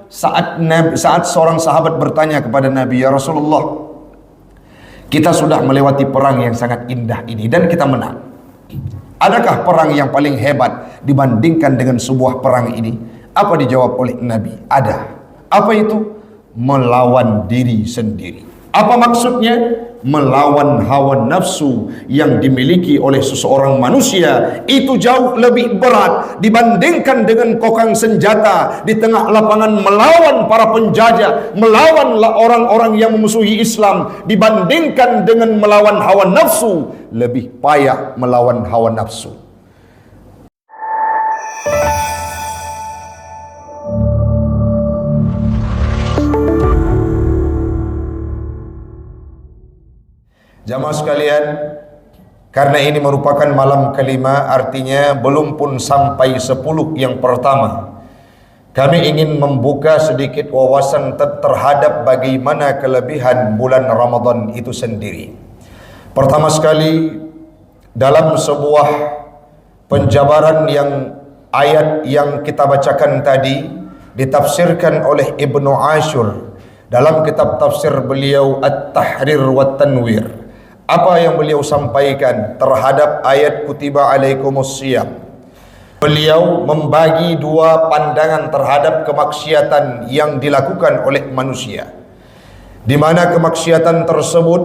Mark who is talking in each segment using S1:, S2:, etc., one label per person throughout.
S1: saat seorang sahabat bertanya kepada Nabi, "Ya Rasulullah, kita sudah melewati perang yang sangat indah ini dan kita menang. Adakah perang yang paling hebat dibandingkan dengan sebuah perang ini?" Apa dijawab oleh Nabi? Ada. Apa itu? Melawan diri sendiri. Apa maksudnya? Melawan hawa nafsu yang dimiliki oleh seseorang manusia. Itu jauh lebih berat dibandingkan dengan kokang senjata di tengah lapangan melawan para penjajah, melawan orang-orang yang memusuhi Islam. Dibandingkan dengan melawan hawa nafsu, lebih payah melawan hawa nafsu. Jamaah sekalian, karena ini merupakan malam kelima, artinya belum pun sampai 10 yang pertama, kami ingin membuka sedikit wawasan terhadap bagaimana kelebihan bulan Ramadan itu sendiri. Pertama sekali, dalam sebuah penjabaran yang ayat yang kita bacakan tadi ditafsirkan oleh Ibnu Ashur dalam kitab tafsir beliau At-Tahrir wa Tanwir. Apa yang beliau sampaikan terhadap ayat kutiba alaikumus syiyam? Beliau membagi dua pandangan terhadap kemaksiatan yang dilakukan oleh manusia, di mana kemaksiatan tersebut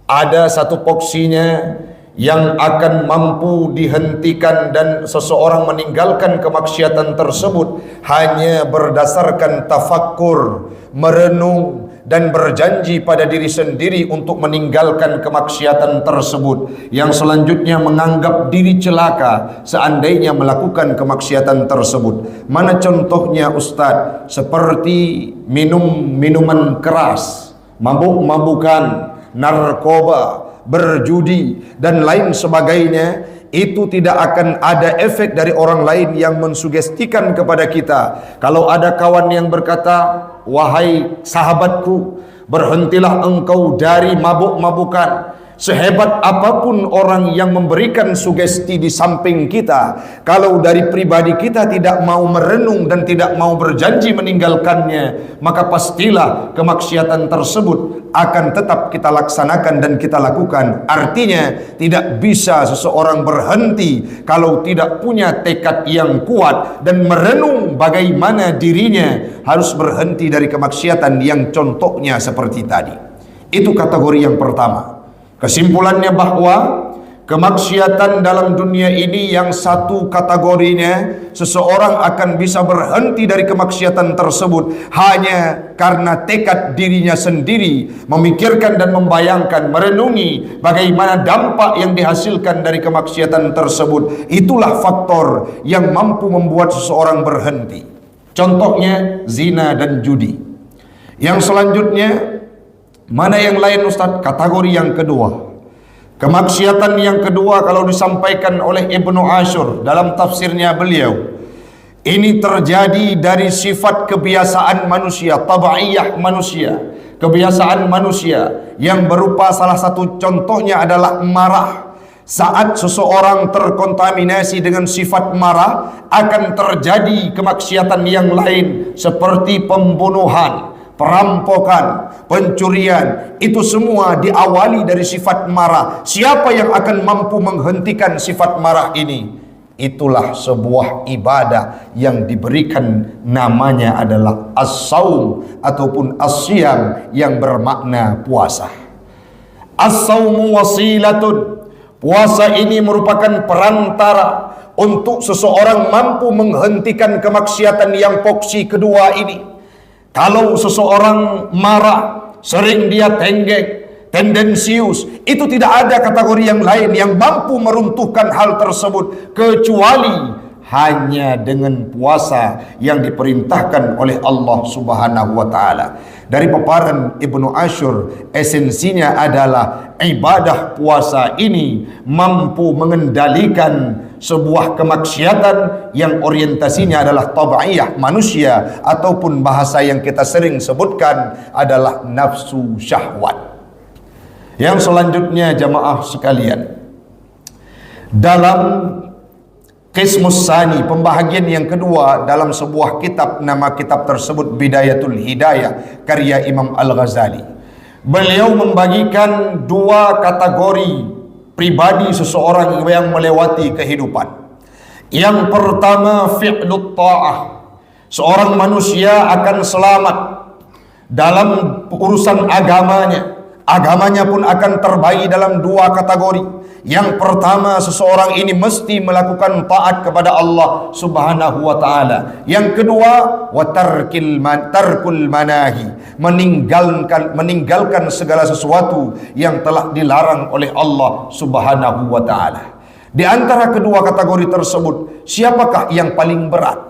S1: ada satu porsinya yang akan mampu dihentikan dan seseorang meninggalkan kemaksiatan tersebut hanya berdasarkan tafakkur, merenung, dan berjanji pada diri sendiri untuk meninggalkan kemaksiatan tersebut. Yang selanjutnya menganggap diri celaka seandainya melakukan kemaksiatan tersebut. Mana contohnya Ustadz? Seperti minuman keras, mabuk-mabukan, narkoba, berjudi, dan lain sebagainya. Itu tidak akan ada efek dari orang lain yang mensugestikan kepada kita. Kalau ada kawan yang berkata, "Wahai sahabatku, berhentilah engkau dari mabuk-mabukan." Sehebat apapun orang yang memberikan sugesti di samping kita, kalau dari pribadi kita tidak mau merenung dan tidak mau berjanji meninggalkannya, maka pastilah kemaksiatan tersebut akan tetap kita laksanakan dan kita lakukan. Artinya tidak bisa seseorang berhenti kalau tidak punya tekad yang kuat dan merenung bagaimana dirinya harus berhenti dari kemaksiatan yang contohnya seperti tadi. Itu kategori yang pertama. Kesimpulannya bahwa kemaksiatan dalam dunia ini yang satu kategorinya, seseorang akan bisa berhenti dari kemaksiatan tersebut hanya karena tekad dirinya sendiri, memikirkan dan membayangkan, merenungi bagaimana dampak yang dihasilkan dari kemaksiatan tersebut. Itulah faktor yang mampu membuat seseorang berhenti. Contohnya zina dan judi. Yang selanjutnya, mana yang lain Ustaz? Kategori yang kedua. Kemaksiatan yang kedua kalau disampaikan oleh Ibnu Ashur dalam tafsirnya beliau, ini terjadi dari sifat kebiasaan manusia, tabaiyah manusia, kebiasaan manusia yang berupa salah satu contohnya adalah marah. Saat seseorang terkontaminasi dengan sifat marah, akan terjadi kemaksiatan yang lain seperti pembunuhan, perampokan, pencurian. Itu semua diawali dari sifat marah. Siapa yang akan mampu menghentikan sifat marah ini? Itulah sebuah ibadah yang diberikan namanya adalah as-saum ataupun as-siyam yang bermakna puasa. As-saumu wasilatun. Puasa ini merupakan perantara untuk seseorang mampu menghentikan kemaksiatan yang porsi kedua ini. Kalau seseorang marah, sering dia tenggek, tendensius, itu tidak ada kategori yang lain yang mampu meruntuhkan hal tersebut kecuali hanya dengan puasa yang diperintahkan oleh Allah Subhanahu wa taala. Dari paparan Ibnu Ashur, esensinya adalah ibadah puasa ini mampu mengendalikan sebuah kemaksiatan yang orientasinya adalah tabiiyah manusia, ataupun bahasa yang kita sering sebutkan adalah nafsu syahwat. Yang selanjutnya jamaah sekalian, dalam Qismus Sani, pembahagian yang kedua dalam sebuah kitab, nama kitab tersebut Bidayatul Hidayah, karya Imam Al-Ghazali. Beliau membagikan dua kategori pribadi seseorang yang melewati kehidupan. Yang pertama, fi'lut ta'ah. Seorang manusia akan selamat dalam urusan agamanya. Agamanya pun akan terbagi dalam dua kategori. Yang pertama, seseorang ini mesti melakukan taat kepada Allah Subhanahu wa taala. Yang kedua, wa tarkul manahi, meninggalkan segala sesuatu yang telah dilarang oleh Allah Subhanahu wa taala. Di antara kedua kategori tersebut, siapakah yang paling berat?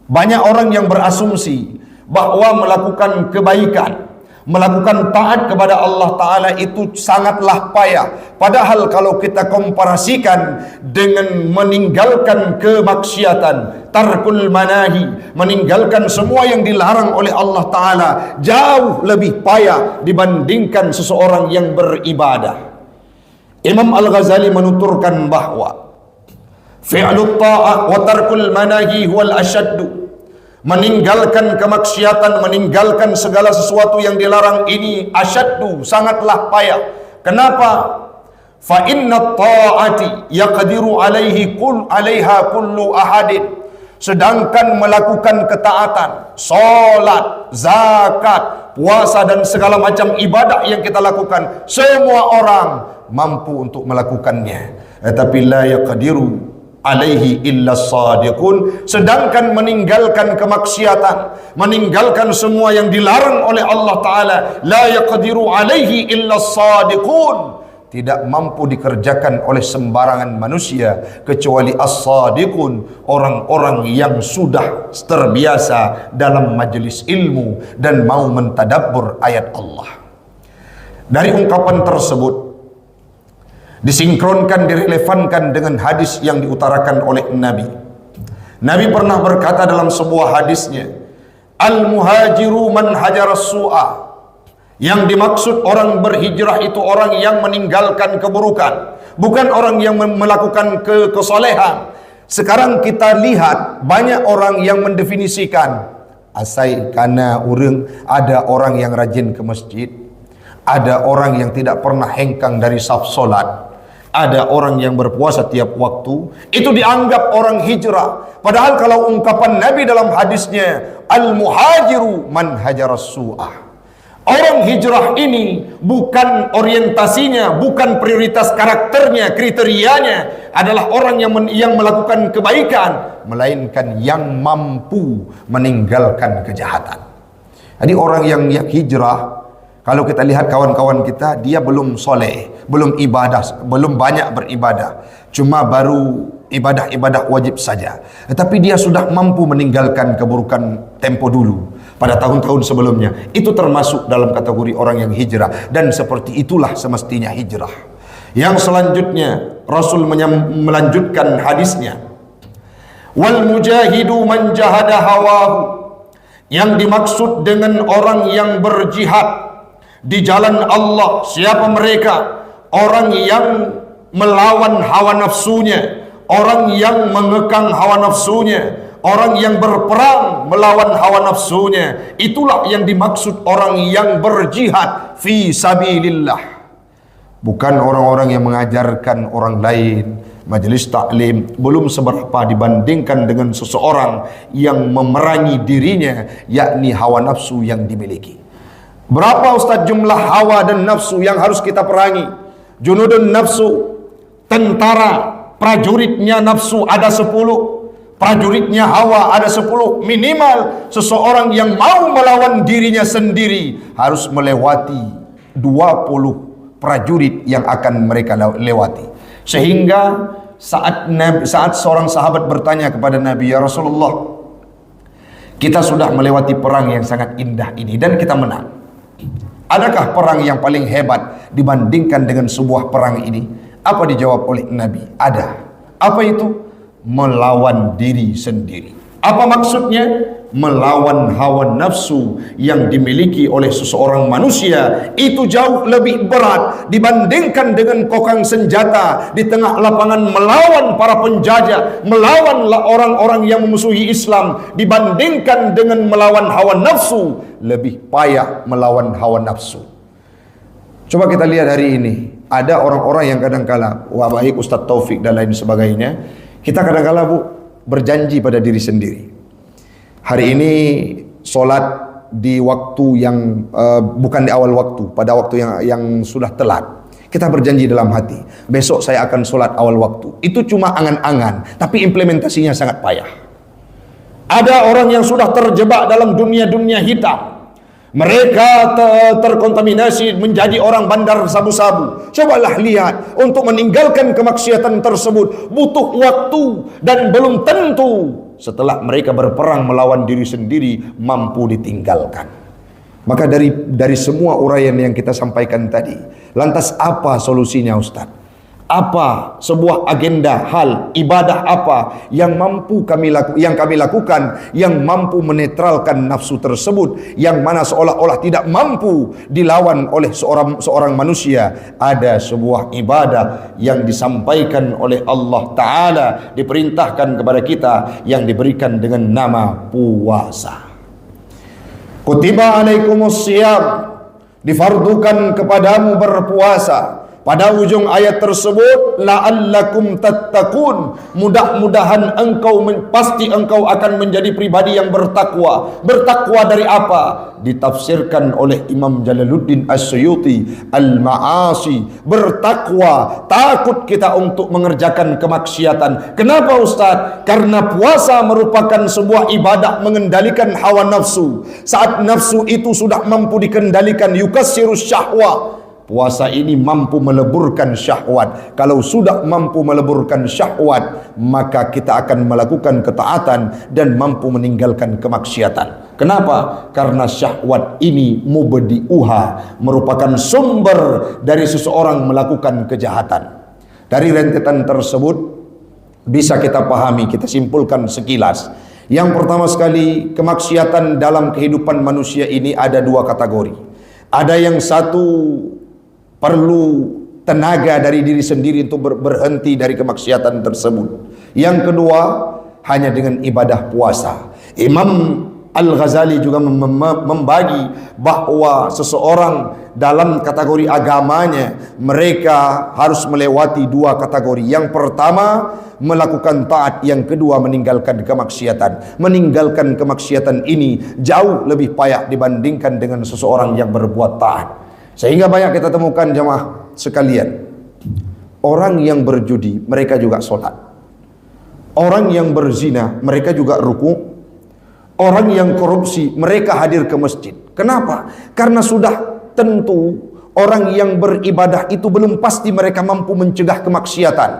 S1: Banyak orang yang berasumsi bahwa melakukan kebaikan, melakukan taat kepada Allah Ta'ala itu sangatlah payah. Padahal kalau kita komparasikan dengan meninggalkan kemaksiatan, tarkul manahi, meninggalkan semua yang dilarang oleh Allah Ta'ala, jauh lebih payah dibandingkan seseorang yang beribadah. Imam Al-Ghazali menuturkan bahwa fi'lut ta'ah wa tarkul manahi huwal asyaddu, meninggalkan kemaksiatan, meninggalkan segala sesuatu yang dilarang ini asyaddu, sangatlah payah. Kenapa? Fa inna ta'ati yaqdiru alaiha kullu ahadin. Sedangkan melakukan ketaatan, salat, zakat, puasa dan segala macam ibadah yang kita lakukan, semua orang mampu untuk melakukannya. Tetapi la yaqdiru alaihi illa sadiqun. Sedangkan meninggalkan kemaksiatan, meninggalkan semua yang dilarang oleh Allah Ta'ala, la yaqdiru alaihi illa sadiqun, tidak mampu dikerjakan oleh sembarangan manusia kecuali as-sadiqun, orang-orang yang sudah terbiasa dalam majelis ilmu dan mau mentadabbur ayat Allah. Dari ungkapan tersebut disinkronkan, direlevankan dengan hadis yang diutarakan oleh Nabi. Nabi pernah berkata dalam sebuah hadisnya, al-muhajiru man hajaras su'a. Yang dimaksud orang berhijrah itu orang yang meninggalkan keburukan, bukan orang yang melakukan kesolehan. Sekarang kita lihat banyak orang yang mendefinisikan, asai kana urang, ada orang yang rajin ke masjid, ada orang yang tidak pernah hengkang dari saf solat, ada orang yang berpuasa tiap waktu, itu dianggap orang hijrah. Padahal kalau ungkapan Nabi dalam hadisnya, al-muhajiru man hajaras su'ah, orang hijrah ini bukan orientasinya, bukan prioritas karakternya, kriterianya adalah orang yang melakukan kebaikan, melainkan yang mampu meninggalkan kejahatan. Jadi orang yang hijrah, kalau kita lihat kawan-kawan kita, dia belum soleh, belum ibadah, belum banyak beribadah, cuma baru ibadah-ibadah wajib saja. Tetapi dia sudah mampu meninggalkan keburukan tempo dulu, pada tahun-tahun sebelumnya. Itu termasuk dalam kategori orang yang hijrah, dan seperti itulah semestinya hijrah. Yang selanjutnya, Rasul melanjutkan hadisnya, wal mujahidu man jahada hawahu. Yang dimaksud dengan orang yang berjihad di jalan Allah, siapa mereka? Orang yang melawan hawa nafsunya, orang yang mengekang hawa nafsunya, orang yang berperang melawan hawa nafsunya. Itulah yang dimaksud orang yang berjihad fi sabilillah. Bukan orang-orang yang mengajarkan orang lain, majelis taklim, belum seberapa dibandingkan dengan seseorang yang memerangi dirinya, yakni hawa nafsu yang dimiliki. Berapa Ustaz jumlah hawa dan nafsu yang harus kita perangi? Junudun nafsu, tentara prajuritnya nafsu ada 10, prajuritnya hawa ada 10. Minimal seseorang yang mau melawan dirinya sendiri harus melewati 20 prajurit yang akan mereka lewati. Sehingga saat seorang sahabat bertanya kepada Nabi, ya Rasulullah, kita sudah melewati perang yang sangat indah ini dan kita menang. Adakah perang yang paling hebat dibandingkan dengan sebuah perang ini? Apa dijawab oleh Nabi? Ada. Apa itu? Melawan diri sendiri. Apa maksudnya? melawan hawa nafsu yang dimiliki oleh seseorang manusia itu jauh lebih berat dibandingkan dengan kokang senjata di tengah lapangan melawan para penjajah, melawan orang-orang yang memusuhi Islam. Dibandingkan dengan melawan hawa nafsu, lebih payah melawan hawa nafsu. Coba kita lihat hari ini, ada orang-orang yang kadang-kala, wah baik Ustaz Taufik dan lain sebagainya, kita kadang-kala berjanji pada diri sendiri. Hari ini solat di waktu yang bukan di awal waktu, pada waktu yang sudah telat. Kita berjanji dalam hati, besok saya akan solat awal waktu. Itu cuma angan-angan, tapi implementasinya sangat payah. Ada orang yang sudah terjebak dalam dunia-dunia hitam. Mereka terkontaminasi menjadi orang bandar sabu-sabu. Cobalah lihat, untuk meninggalkan kemaksiatan tersebut butuh waktu, dan belum tentu setelah mereka berperang melawan diri sendiri mampu ditinggalkan. Maka dari semua uraian yang kita sampaikan tadi, lantas apa solusinya Ustaz? Apa sebuah agenda, hal, ibadah apa yang mampu kami lakukan yang mampu menetralkan nafsu tersebut, yang mana seolah-olah tidak mampu dilawan oleh seorang manusia? Ada sebuah ibadah yang disampaikan oleh Allah Ta'ala, diperintahkan kepada kita, yang diberikan dengan nama puasa. Kutiba alaikumus siyam, difardukan kepadamu berpuasa. Pada ujung ayat tersebut, la'allakum tattaqun, mudah-mudahan pasti engkau akan menjadi pribadi yang bertakwa. Bertakwa dari apa? Ditafsirkan oleh Imam Jalaluddin As-Suyuti, al-ma'asi, bertakwa, takut kita untuk mengerjakan kemaksiatan. Kenapa Ustaz? Karena puasa merupakan sebuah ibadah mengendalikan hawa nafsu. Saat nafsu itu sudah mampu dikendalikan, yukassirus syahwa, puasa ini mampu meleburkan syahwat. Kalau sudah mampu meleburkan syahwat, maka kita akan melakukan ketaatan dan mampu meninggalkan kemaksiatan. Kenapa? Karena syahwat ini mubdi'uha, merupakan sumber dari seseorang melakukan kejahatan. Dari rentetan tersebut bisa kita pahami, kita simpulkan sekilas. Yang pertama sekali, kemaksiatan dalam kehidupan manusia ini ada dua kategori. Ada yang satu perlu tenaga dari diri sendiri untuk berhenti dari kemaksiatan tersebut. Yang kedua, hanya dengan ibadah puasa. Imam Al-Ghazali juga membagi bahwa seseorang dalam kategori agamanya, mereka harus melewati dua kategori. Yang pertama, melakukan taat. Yang kedua, meninggalkan kemaksiatan. Meninggalkan kemaksiatan ini jauh lebih payah dibandingkan dengan seseorang yang berbuat taat. Sehingga banyak kita temukan jemaah sekalian, orang yang berjudi mereka juga sholat, orang yang berzina mereka juga ruku, orang yang korupsi mereka hadir ke masjid. Kenapa? Karena sudah tentu orang yang beribadah itu belum pasti mereka mampu mencegah kemaksiatan.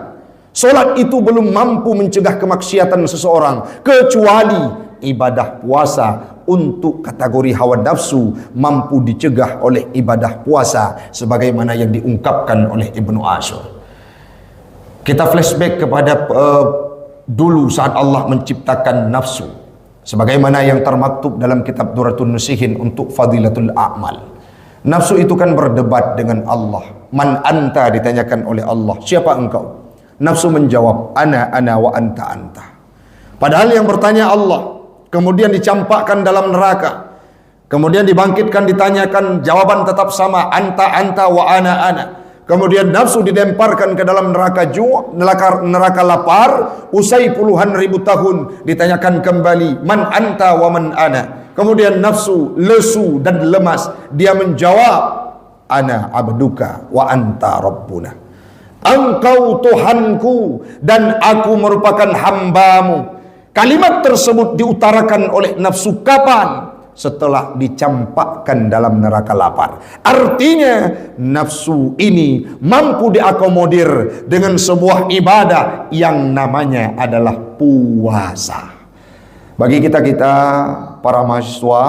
S1: Sholat itu belum mampu mencegah kemaksiatan seseorang, kecuali ibadah puasa untuk kategori hawa nafsu mampu dicegah oleh ibadah puasa, sebagaimana yang diungkapkan oleh Ibnu Ashur. Kita flashback kepada dulu saat Allah menciptakan nafsu, sebagaimana yang termaktub dalam kitab Duratun Nusihin untuk Fadilatul A'mal. Nafsu itu kan berdebat dengan Allah. Man anta, ditanyakan oleh Allah, siapa engkau? Nafsu menjawab, ana wa anta. Padahal yang bertanya Allah. Kemudian dicampakkan dalam neraka, kemudian dibangkitkan, ditanyakan, jawaban tetap sama, anta wa ana. Kemudian nafsu dilemparkan ke dalam neraka neraka lapar, usai puluhan ribu tahun, ditanyakan kembali, man anta wa man ana. Kemudian nafsu lesu dan lemas, dia menjawab, ana abduka wa anta rabbuna. Engkau Tuhanku dan aku merupakan hambamu. Kalimat tersebut diutarakan oleh nafsu kapan? Setelah dicampakkan dalam neraka lapar. Artinya nafsu ini mampu diakomodir dengan sebuah ibadah yang namanya adalah puasa. Bagi kita para mahasiswa,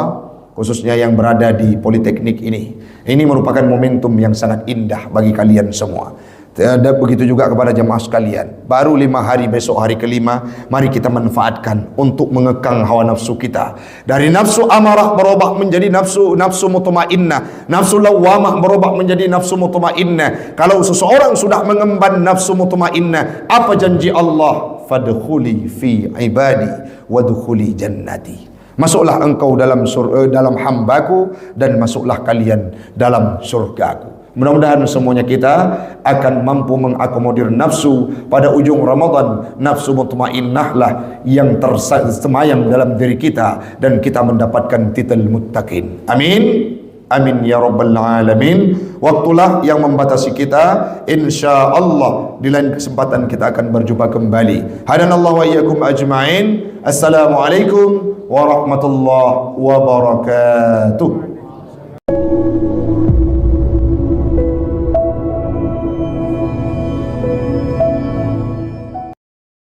S1: khususnya yang berada di Politeknik ini merupakan momentum yang sangat indah bagi kalian semua. Ada begitu juga kepada jemaah sekalian. Baru 5 hari, besok hari kelima, mari kita manfaatkan untuk mengekang hawa nafsu kita. Dari nafsu amarah berubah menjadi nafsu mutmainnah, nafsu lawamah berubah menjadi nafsu mutmainnah. Kalau seseorang sudah mengemban nafsu mutmainnah, apa janji Allah? Fadkhuli fi ibadi wadkhuli jannati. Masuklah engkau dalam dalam hambaku dan masuklah kalian dalam surgaku. Mudah-mudahan semuanya kita akan mampu mengakomodir nafsu pada ujung Ramadan. Nafsu mutmainnah lah yang tersemayam dalam diri kita dan kita mendapatkan titel muttaqin. Amin. Amin ya rabbal alamin. Waktulah yang membatasi kita. InsyaAllah di lain kesempatan kita akan berjumpa kembali. Hadanallahu wa iyyakum ajma'in. Assalamualaikum warahmatullahi wabarakatuh.